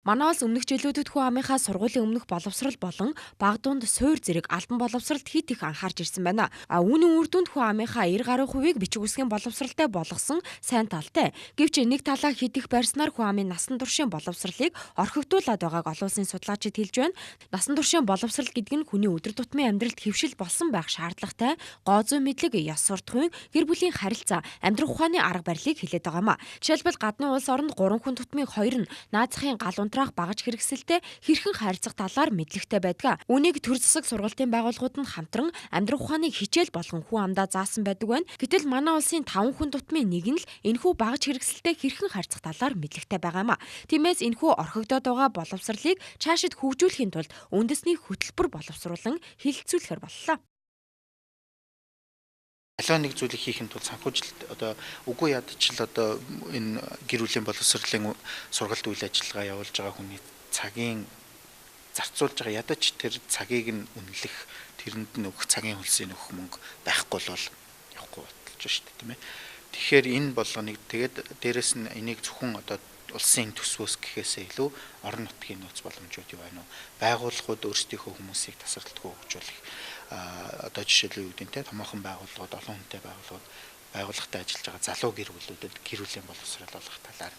Манай улс өмнөх жилүүдэд хүн амынхаа сургуулийн өмнөх боловсрал болон баг дунд суур зэрэг албан боловсралд хит их анхаарч ирсэн байна. Үүний үр дүнд хүн амынхаа 90% бичиг үсгийн боловсралтай болгосон сайн талтай. Гэвч нэг талаа хит их барьснаар хүн амын насан туршийн боловсралыг орхигдуулаад байгааг олон улсын судлаачид хэлж байна. Насан туршийн боловсрал гэдэг нь хүний өдөр тутмын амьдралд хэвшил болсон байх шаардлагатай гоо зүй мэдлэг, ёс суртахуйн, гэр бүлийн харилцаа, амьдрах ухааны арга барилыг хэлээд байгаа юм а. Жишээлбэл гадны улс оронд 3 хүн тутмын 2 нь наазахын гал унтраах багаж хэрэгсэлтэй хэрхэн харьцах талаар мэдлэгтэй байдаг. Үүнийг төр засаг сургалтын байгууллагууд нь хамтран амьдрах ухааныг хичээл болгон хүн амдаа заасан байдаг байна. Гэтэл манай улсын 5 хүн тутмын нэг нь л энэхүү багаж хэрэгсэлтэй хэрхэн харьцах талаар мэдлэгтэй байгаа юм а. Тиймээс энэхүү орхигдоод байгаа боловсролыг цаашид хөгжүүлэхийн тулд үндэсний хөтөлбөр боловсруулан хилцүүлэхээр боллоо. Аливаа нэг зүйлийг хийхин тулд санхүүжилт үгүй ядчил энэ гэр бүлийн боловсролын сургалт үйл ажиллагаа явуулж байгаа хүний цагийн зарцуулж байгаа ядаж тэр цагийг нь үнэлэх, тэрэнд нь өгөх цагийн хөлсийг өгөх мөнгө байхгүй бол явахгүй баталж байна шүү дээ, тийм ээ. Тэгэхээр энэ болгоныг тэгээд дээрэс нь энийг зөвхөн улсын төсвөөс гэхээсээ илүү орон нутгийн нөөц боломжууд юу байна уу? Байгууллагууд өөрсдийнхөө хүмүүсийг тасралтгүй хөгжүүлэх жишээлбэл юу гэдэг нь томоохон байгууллагууд, олон хүнтэй байгууллагатай ажиллаж байгаа залуу гэр бүлүүдэд гэр бүлийн боловсрол олгох талаар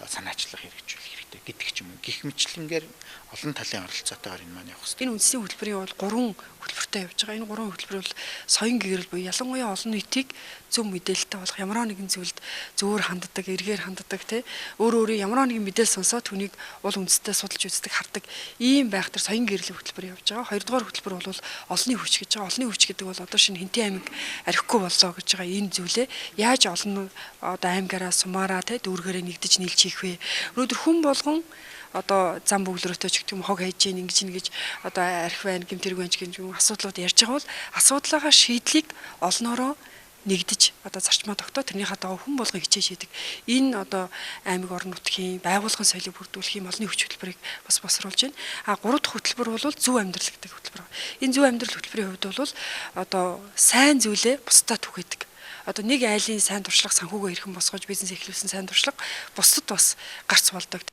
санаачлах хэрэгжүүлэх хэрэгтэй гэдэг ч юм уу. Гэх мэтлэнгээр олон талын оролцоотойгоор энэ маань явах хэрэгтэй. Энэ үндэсний хөтөлбөрийн бол 3 хөтөлбөртэй явж байгаа. Энэ 3 хөтөлбөр бол соён гэрэл буюу ялангуяа олон нийтийг зөв мэдээлэлтэй болох ямар нэгэн зүйлд зөвөр ханддаг, эргээр ханддаг өөр ямар нэгэн мэдээлэл сонсоод түүнийг уул үндэстэй судалж үздэг, хардаг ийм байх төр соён гэрлийн хөтөлбөр явж байгаа. Хоёрдугаар хөтөлбөр бол олонний хүч гэж байгаа. Олонний хүч гэдэг бол шинэ Хинтэн аймаг архихгүй боллоо гэж байгаа энэ зүйлээ яаж олон аймгаараа сумаараа дүүргээрээ нэгдэж нийлж хийх вэ? Өнөөдөр хүн болгон зам бүглөрөөтэй ч гэх юм хог хайж гин ингэж нэгж архи байна, гэмтэрэг байна гэж асуудлууд ярьж байгаа бол асуудлынхаа шийдлийг олноороо нэгдэж зарчмаа тогтоо тэрнийхээ дагуу хүн болгон хичээж хийдэг. Энэ аймаг орон нутгийн байгууллагын соёлыг бүрдүүлэх юм олонний хүч хөтөлбөрийг бас босруулж байна. 3 дахь хөтөлбөр бол зөв амьдрал гэдэг хөтөлбөр. Энэ зөв амьдрал хөтөлбөрийн хувьд бол сайн зүйлээ бусдад түгээдэг. Нэг айлын сайн туршлага санхүүгөө хэрхэн босгож бизнес эхлүүлсэн сайн туршлага бусдад бас гарц болдог.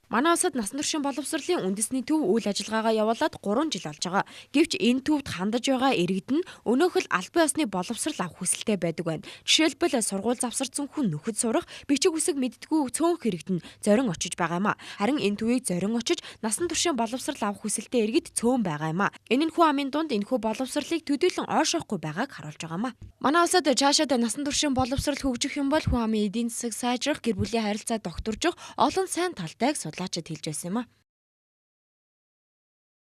Манай улсад насан туршийн боловсролын үндэсний төв үйл ажиллагаагаа явуулаад 3 жил болж байгаа. Гэвч энэ төвд хандаж байгаа иргэд нь өнөөхөл албан ёсны боловсрол авах хүсэлтэй байдаг байна. Жишээлбэл сургууль завсарсан хүн нөхөд сурах, бичиг үсэг мэддэггүй цөөнх иргэд нь зорин очиж байгаа юм а. Харин энэ төвийг зорин очиж насан туршийн боловсрол авах хүсэлтэй иргэд цөөн байгаа юм а. Энэ нь хүн амын дунд энэхүү боловсролыг төдийлөн ойшоохгүй байгааг харуулж байгаа юм а. Манай улсад цаашаад насан туршийн боловсрол хөгжих юм бол хүн амын эдийн засаг сайжрах, гэр бүлийн харилцаа докторжих олон сайн талтайг судлаачид хэлж байсан юм а.